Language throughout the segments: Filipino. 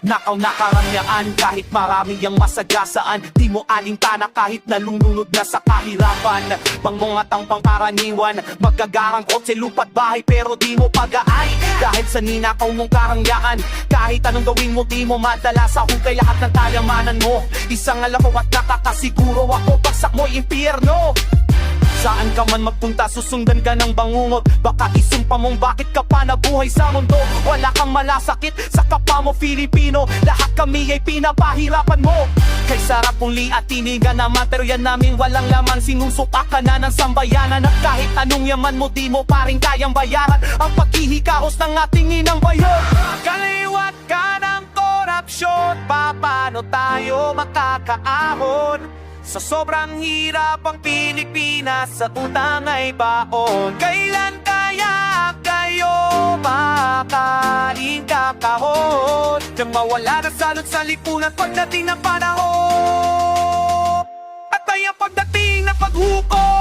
Nakaw na karangyaan kahit marami ang masagasaan. Di mo alintana kahit nalulunod na sa kahirapan. Pangmungatang pangkaraniwan, magagarang kotse lupa't bahay pero di mo pag-aay. Dahil sa ninakaw mong karangyaan, kahit anong gawin mo di mo madala sa hukay lahat ng kayamanan mo. Isang alaw at nakakasiguro ako bagsak mo impyerno. Saan ka man magpunta, susundan ka ng bangungot. Baka isumpa mong bakit ka pa nabuhay sa mundo. Wala kang malasakit sa kapwa mo Filipino. Lahat kami ay pinapahirapan mo. Kay sarap mong liatinigan na materya namin walang laman. Sinusuka ka na ng sambayanan. At kahit anong yaman mo di mo pa rin kayang bayaran ang paghihikaos ng ating inang bayan. Kaliwat ka ng korupsyon, paano tayo makakaahon? Sa sobrang hirap ang Pilipinas, sa utang ay baon. Kailan kaya kayo makakain kakahon? Nang mawala na salot sa lipunan pagdating ng panahon. At ay ang pagdating ng paghukom.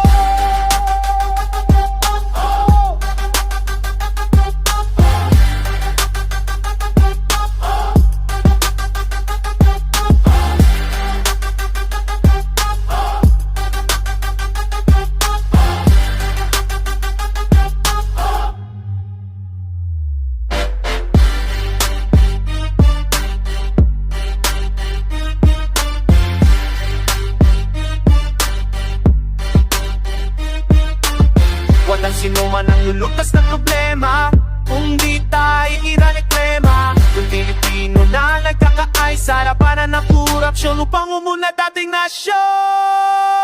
Walang sino man ang lulutas ng problema kung di tayo irareklema. Kung Pilipino na nagkakaay sa labanan ng korupsyon upang umunlad dating nasyon.